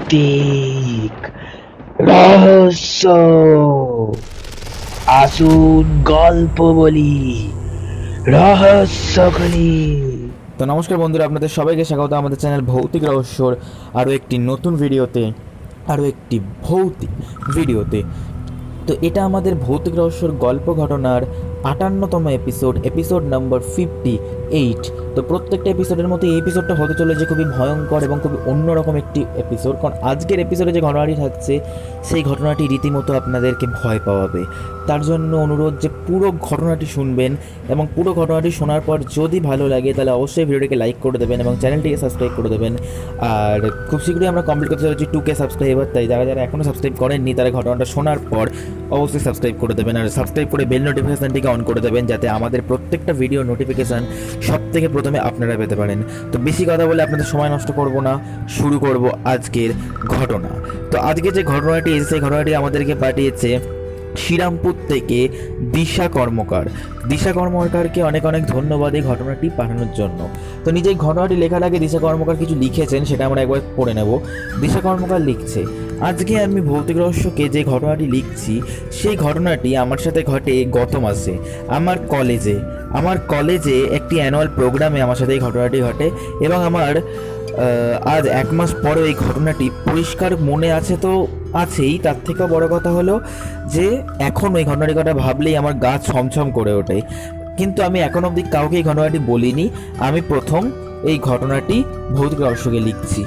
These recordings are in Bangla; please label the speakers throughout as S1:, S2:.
S1: ভৌতিক রহস্য। আসুন গল্প বলি, রহস্য খুলি।
S2: তো নমস্কার বন্ধুরা, আপনাদের সবাইকে স্বাগত আমাদের চ্যানেল ভৌতিক রহস্যর আরও একটি নতুন ভিডিওতে, আরও একটি ভৌতিক ভিডিওতে। তো এটা আমাদের ভৌতিক রহস্যর গল্প ঘটনার 58তম এপিসোড নাম্বার 58। তো প্রত্যেকটা এপিসোডের মতো এই এপিসোডটা হতে চলেছে খুবই ভয়ঙ্কর এবং খুবই অন্যরকম একটি এপিসোড, কারণ আজকের এপিসোডে যে ঘটনাটি থাকছে সেই ঘটনাটি রীতিমতো আপনাদেরকে ভয় পাওয়াবে। তার জন্য অনুরোধ যে পুরো ঘটনাটি শুনবেন এবং পুরো ঘটনাটি শোনার পর যদি ভালো লাগে তাহলে অবশ্যই ভিডিওটিকে লাইক করে দেবেন এবং চ্যানেলটিকে সাবস্ক্রাইব করে দেবেন। আর খুব শীঘ্রই আমরা কমপ্লিট করতে চলেছি 2K সাবস্ক্রাইবার, তাই যারা যারা এখনও সাবস্ক্রাইব করেননি তারা ঘটনাটা শোনার পর অবশ্যই সাবস্ক্রাইব করে দেবেন আর সাবস্ক্রাইব করে বেল নোটিফিকেশানটিকে অন করে দেবেন, যাতে আমাদের প্রত্যেকটা ভিডিও নোটিফিকেশান সব থেকে প্রথমে আপনারা পেতে পারেন। তো বেশি কথা বলে আপনাদের সময় নষ্ট করব না, শুরু করব আজকের ঘটনা। তো আজকে যে ঘটনাটি এসেছে সেই ঘটনাটি আমাদেরকে পাঠিয়েছে শ্রীরামপুর থেকে দিশা কর্মকার। দিশা কর্মকারকে অনেক অনেক ধন্যবাদ এই ঘটনাটি পাঠানোর জন্য। তো নিজেই ঘটনাটি লেখার আগে দিশা কর্মকার কিছু লিখেছেন, সেটা আমরা একবার পড়ে নেব। দিশা কর্মকার লিখছে, আজকে আমি ভৌতিক রহস্যকে যে ঘটনাটি লিখছি সেই ঘটনাটি আমার সাথে ঘটে গত মাসে আমার কলেজে একটি অ্যানুয়াল প্রোগ্রামে আমার সাথে এই ঘটনাটি ঘটে এবং আমার আজ 1 মাস পরে এই ঘটনাটি পরিষ্কার মনে আছে। তো আছেই, তার থেকেও বড় কথা হলো যে এখন এই ঘটনাটির কথা ভাবলেই আমার গা ছমছম করে ওঠে। কিন্তু আমি এখন অবধি কাউকে এই ঘটনাটি বলিনি, আমি প্রথম এই ঘটনাটি ভৌতিক রহস্যকে লিখছি।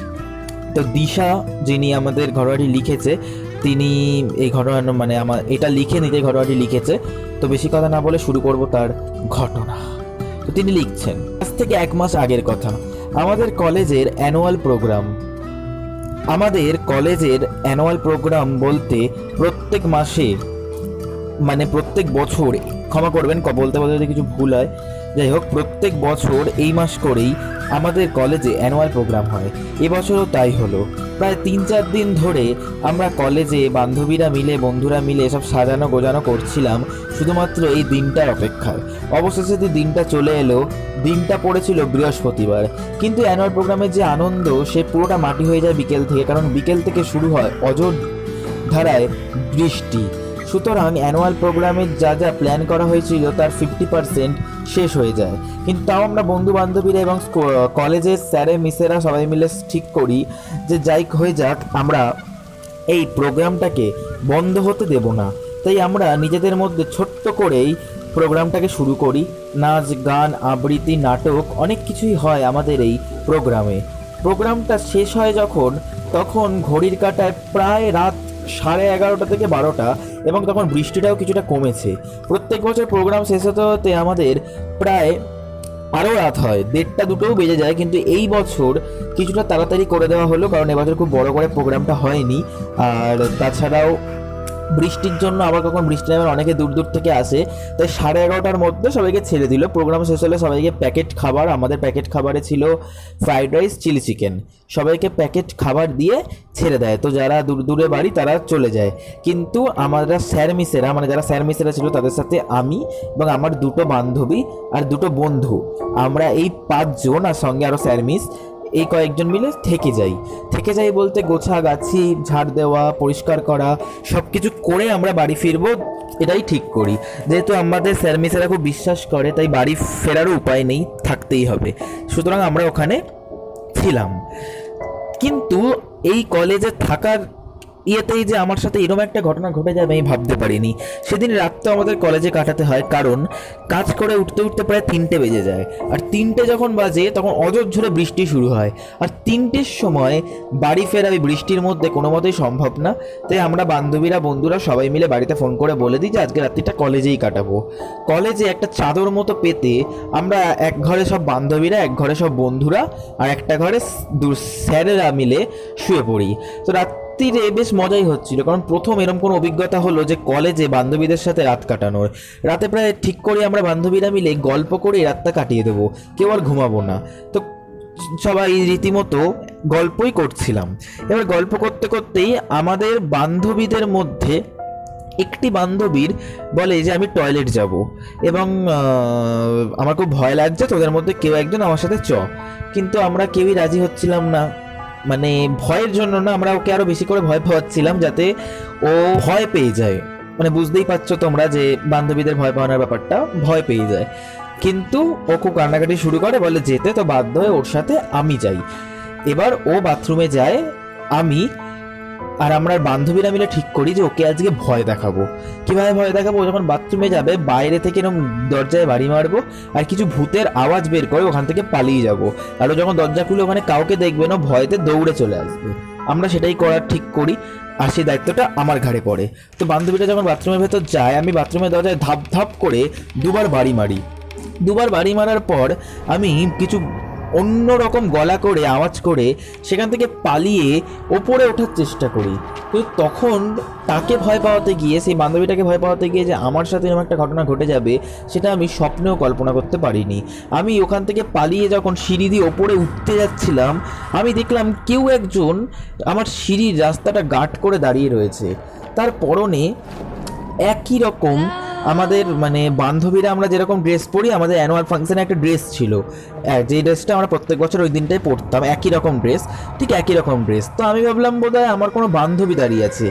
S2: তো দিশা যিনি আমাদের ঘটনাটি লিখেছে তিনি এই ঘটনা আমার এটা লিখে নিতে ঘটনাটি লিখেছে। তো বেশি কথা না বলে শুরু করব তার ঘটনা। তো তিনি লিখছেন, আজ থেকে 1 মাস আগের কথা, আমাদের কলেজের অ্যানুয়াল প্রোগ্রাম বলতে প্রত্যেক মাসে প্রত্যেক বছর, ক্ষমা করবেন বলতে বলতে যদি কিছু ভুল হয়, যাই হোক প্রত্যেক বছর এই মাস করেই আমাদের কলেজে অ্যানুয়াল প্রোগ্রাম হয়। এবছরও তাই হলো। প্রায় 3-4 দিন ধরে আমরা কলেজে বন্ধুরা মিলে সব সাজানো গোজানো করছিলাম শুধুমাত্র এই দিনটার অপেক্ষায়। অবশেষে দিনটা চলে এলো। দিনটা পড়েছিল বৃহস্পতিবার, কিন্তু অ্যানুয়াল প্রোগ্রামের যে আনন্দ সে পুরোটা মাটি হয়ে যায় বিকেল থেকে, কারণ বিকেল থেকে শুরু হয় অঝোরধারায় বৃষ্টি। সুতরাং অ্যানুয়াল প্রোগ্রামের যা যা প্ল্যান করা হয়েছিল তার 50% শেষ হয়ে যায়। কিন্তু তাও আমরা বন্ধু বান্ধবীরা এবং কলেজের স্যারে মিসেরা সবাই মিলে ঠিক করি যে যাই হয়ে যাক আমরা এই প্রোগ্রামটাকে বন্ধ হতে দেব না। তাই আমরা নিজেদের মধ্যে ছোট্ট করেই প্রোগ্রামটাকে শুরু করি। নাচ গান আবৃত্তি নাটক অনেক কিছুই হয় আমাদের এই প্রোগ্রামটা শেষ হয় তখন ঘড়ির কাঁটায় প্রায় রাত 11:30 থেকে 12টা এবং তখন বৃষ্টিটাও কিছুটা কমেছে। প্রত্যেক বছর প্রোগ্রাম শেষ হতে হতে আমাদের প্রায় আরও রাত হয়, 1:30-2টোও বেজে যায়, কিন্তু এই বছর কিছুটা তাড়াতাড়ি করে দেওয়া হলো কারণ এবছর খুব বড় করে প্রোগ্রামটা হয়নি। আর তাছাড়াও বৃষ্টির জন্য আবার কখন বৃষ্টি নামে অনেকে দূর দূর থেকে আসে, তাই 11:30টার মধ্যে সবাইকে ছেড়ে দিল। প্রোগ্রাম শেষ হলে সবাইকে প্যাকেট খাবার, আমাদের প্যাকেট খাবারে ছিল ফ্রাইড রাইস, চিলি চিকেন, সবাইকে প্যাকেট খাবার দিয়ে ছেড়ে দেয়। তো যারা দূর দূরে বাড়ি তারা চলে যায়, কিন্তু আমরা যারা স্যার মিসেরা ছিল তাদের সাথে আমি এবং আমার 2টো বান্ধবী আর 2টো বন্ধু, আমরা এই 5 জন আর সঙ্গে আরও স্যার মিস এই কয়েকজন মিলে থেকে যাই বলতে গোছাগাছি, ঝাড় দেওয়া, পরিষ্কার করা সব কিছু করে আমরা বাড়ি ফিরবো এটাই ঠিক করি। যেহেতু আমাদের স্যার মিসেরা খুব বিশ্বাস করে তাই বাড়ি ফেরারও উপায় নেই, থাকতেই হবে। সুতরাং আমরা ওখানে ছিলাম। কিন্তু এই কলেজে থাকার ইয়েতেই যে আমার সাথে এরকম একটা ঘটনা ঘটে যাবে আমি ভাবতে পারিনি। সেদিন রাতটা আমাদের কলেজে কাটাতে হয়, কারণ কাজ করে উঠতে প্রায় 3টে বেজে যায়। আর 3টে যখন বাজে তখন অঝোরঝোরে বৃষ্টি শুরু হয়, আর 3টের সময় বাড়ি ফেরা ওই বৃষ্টির মধ্যে কোনো মতেই সম্ভব না। তাই আমরা বন্ধুরা সবাই মিলে বাড়িতে ফোন করে বলে দিই যে আজকে রাত্রিটা কলেজেই কাটাবো। কলেজে একটা চাদর মতো পেতে আমরা এক ঘরে সব বান্ধবীরা, এক ঘরে সব বন্ধুরা আর একটা ঘরে স্যারেরা মিলে শুয়ে পড়ি। তো রাত্রিরে বেশ মজাই হচ্ছিল, কারণ প্রথম এরকম কোনো অভিজ্ঞতা হলো যে কলেজে বান্ধবীদের সাথে রাত কাটানোর। রাতে প্রায় ঠিক করে আমরা বান্ধবীরা মিলে গল্প করে রাতটা কাটিয়ে দেবো, কেউ আর ঘুমাবো না। তো সবাই রীতিমতো গল্পই করছিলাম। এবার গল্প করতে করতেই আমাদের বান্ধবীদের মধ্যে একটি বান্ধবীর বলে যে আমি টয়লেট যাব এবং আমার খুব ভয় লাগছে, তোদের মধ্যে কেউ একজন আমার সাথে কিন্তু আমরা কেউই রাজি হচ্ছিলাম না। মানে ভয়ের জন্য না, আমরা ওকে আরো বেশি করে ভয় পাওয়াচ্ছিলাম যাতে ও ভয় পেয়ে যায়। মানে বুঝতেই পারছো তোমরা যে বান্ধবীদের ভয় পাওয়ানোর ব্যাপারটা, ভয় পেয়ে যায়। কিন্তু ও খুব কান্নাকাটি শুরু করে, বলে যেতে, তো বাধ্য হয়ে ওর সাথে আমি যাই। এবার ও বাথরুমে যায়, আমি আর আমরা বান্ধবীরা মিলে ঠিক করি যে ওকে আজকে ভয় দেখাবো। কিভাবে ভয় দেখাবো? ও যখন বাথরুমে যাবে বাইরে থেকে এরকম দরজায় বাড়ি মারবো আর কিছু ভূতের আওয়াজ বের করে ওখান থেকে পালিয়ে যাব। আর ও যখন দরজা খুলে ওখানে কাউকে দেখবে না, ভয়েতে দৌড়ে চলে আসবে। আমরা সেটাই করার ঠিক করি আর সেই দায়িত্বটা আমার ঘাড়ে পড়ে। তো বান্ধবীটা যখন বাথরুমের ভেতর যায়, আমি বাথরুমের দরজায় ধাপ ধাপ করে দুবার বাড়ি মারি। দুবার বাড়ি মারার পর আমি কিছু অন্যরকম গলা করে আওয়াজ করে সেখান থেকে পালিয়ে ওপরে ওঠার চেষ্টা করি। তো তখন তাকে ভয় পাওয়াতে গিয়ে, সেই বান্ধবীটাকে ভয় পাওয়াতে গিয়ে যে আমার সাথে এরকম একটা ঘটনা ঘটে যাবে সেটা আমি স্বপ্নেও কল্পনা করতে পারিনি। আমি ওখান থেকে পালিয়ে যখন সিঁড়ি দিয়ে ওপরে উঠতে যাচ্ছিলাম, আমি দেখলাম কেউ একজন আমার সিঁড়ির রাস্তাটা গার্ড করে দাঁড়িয়ে রয়েছে। তার পরনে একই রকম আমাদের মানে বান্ধবীরা আমরা যেরকম ড্রেস পরি, আমাদের অ্যানুয়াল ফাংশনে একটা ড্রেস ছিল, যে ড্রেসটা আমরা প্রত্যেক বছর ওই দিনটাই পরতাম, একই রকম ড্রেস, ঠিক একই রকম ড্রেস। তো আমি ভাবলাম বোধহয় আমার কোনো বান্ধবী দাঁড়িয়ে আছে।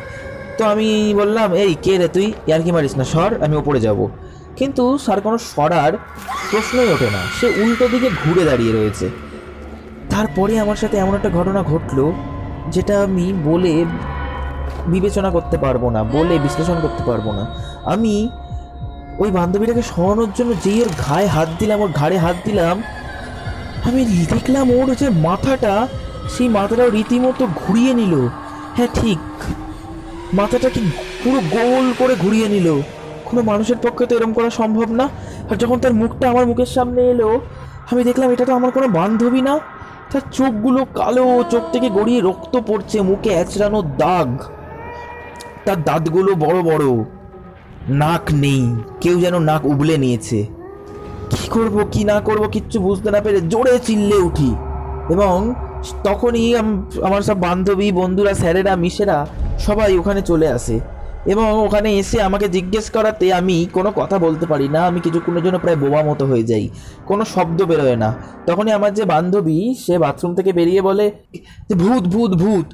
S2: তো আমি বললাম, এই কে রে তুই, ইয়ার্কি মারিস না, সর, আমি ওপরে যাব। কিন্তু স্যার কোনো সরার প্রশ্নই ওঠে না, সে উল্টো দিকে ঘুরে দাঁড়িয়ে রয়েছে। তারপরে আমার সাথে এমন একটা ঘটনা ঘটলো যেটা আমি বলে বিবেচনা করতে পারবো না, বলে বিশ্লেষণ করতে পারবো না। আমি ওই বান্ধবীটাকে সরানোর জন্য যেই ওর ঘাড়ে হাত দিলাম, আমি দেখলাম ওর যে মাথাটা, সেই মাথাটাও রীতিমতো ঘুরিয়ে নিল। হ্যাঁ ঠিক, মাথাটাকে পুরো গোল করে ঘুরিয়ে নিল। কোনো মানুষের পক্ষে তো এরকম করা সম্ভব না। আর যখন তার মুখটা আমার মুখের সামনে এলো, আমি দেখলাম এটা তো আমার কোনো বান্ধবী না। তার চোখগুলো কালো, চোখ থেকে গড়িয়ে রক্ত পড়ছে, মুখে এঁচড়ানো দাগ, তার দাঁতগুলো বড় বড়, নাক নেই, কেউ যেন নাক উবলে নিয়েছে। কি করব কি না করব কিচ্ছু বুঝতে না পেরে জোরে চিল্লে উঠি। এবং তখনই আমার সব বান্ধবী, বন্ধুরা, স্যারেরা, মিসেরা সবাই ওখানে চলে আসে। এবং ওখানে এসে আমাকে জিজ্ঞেস করাতে আমি কোনো কথা বলতে পারি না। আমি কিছুক্ষণের জন্য প্রায় বোবা মতো হয়ে যাই, কোনো শব্দ বেরোয় না। তখনই আমার যে বান্ধবী, সে বাথরুম থেকে বেরিয়ে বলে যে ভূত ভূত ভূত।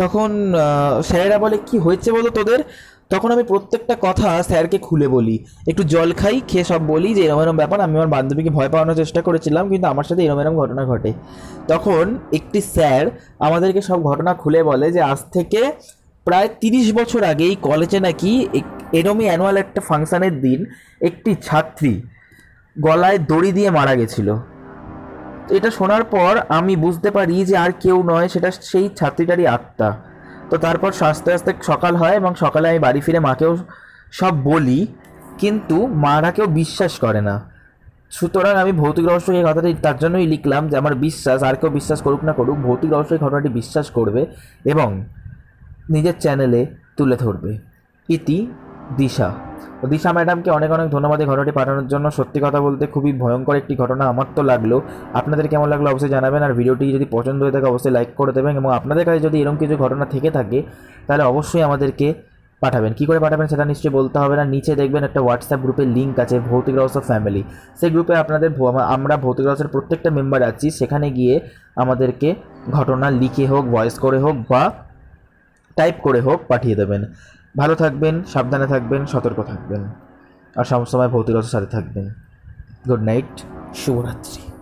S2: তখন স্যারেরা বলে কি হয়েছে বলো তোদের। তখন আমি প্রত্যেকটা কথা স্যারকে খুলে বলি, একটু জল খাই, খেয়ে সব বলি যে এরম এরম ব্যাপার, আমি আমার বান্ধবীকে ভয় পাওয়ানোর চেষ্টা করেছিলাম কিন্তু আমার সাথে এরম এরম ঘটনা ঘটে। তখন একটি স্যার আমাদেরকে সব ঘটনা খুলে বলে যে আজ থেকে প্রায় 30 বছর আগে এই কলেজে নাকি এরমই অ্যানুয়াল একটা ফাংশানের দিন একটি ছাত্রী গলায় দড়ি দিয়ে মারা গেছিল। এটা শোনার পর আমি বুঝতে পারি যে আর কেউ নয়, সেটা সেই ছাত্রীটারই আত্মা। তো তারপর আস্তে আস্তে সকাল হয় এবং সকালে আমি বাড়ি ফিরে মাকেও সব বলি, কিন্তু মারা কেউ বিশ্বাস করে না। সুতরাং আমি ভৌতিক রহস্য এই কথাটি তার জন্যই লিখলাম যে আমার বিশ্বাস, আর কেউ বিশ্বাস করুক না করুক, ভৌতিক রহস্য এই ঘটনাটি বিশ্বাস করবে এবং নিজের চ্যানেলে তুলে ধরবে। ইতি দিশা। দিশা ম্যাডামকে অনেক অনেক ধন্যবাদ এই ঘটনাটি পাঠানোর জন্য। সত্যি কথা বলতে খুবই ভয়ঙ্কর একটি ঘটনা আমার তো লাগলো। আপনাদের কেমন লাগলো অবশ্যই জানাবেন। আর ভিডিওটি যদি পছন্দ হয়ে থাকে অবশ্যই লাইক করে দেবেন এবং আপনাদের কাছে যদি এরকম কিছু ঘটনা থেকে থাকে তাহলে অবশ্যই আমাদেরকে পাঠাবেন। কী করে পাঠাবেন সেটা নিশ্চয়ই বলতে হবে না। নিচে দেখবেন একটা হোয়াটসঅ্যাপ গ্রুপের লিঙ্ক আছে, ভৌতিক রহস্য ফ্যামিলি। সেই গ্রুপে আপনাদের আমরা ভৌতিক রহস্যের প্রত্যেকটা মেম্বার আছি। সেখানে গিয়ে আমাদেরকে ঘটনা লিখে হোক, ভয়েস করে হোক বা টাইপ করে হোক পাঠিয়ে দেবেন। ভালো থাকবেন, সাবধানে থাকবেন, সতর্ক থাকবেন আর সবসময় ভৌতিক রহস্যের সাথে থাকবেন। গুড নাইট, শুভরাত্রি।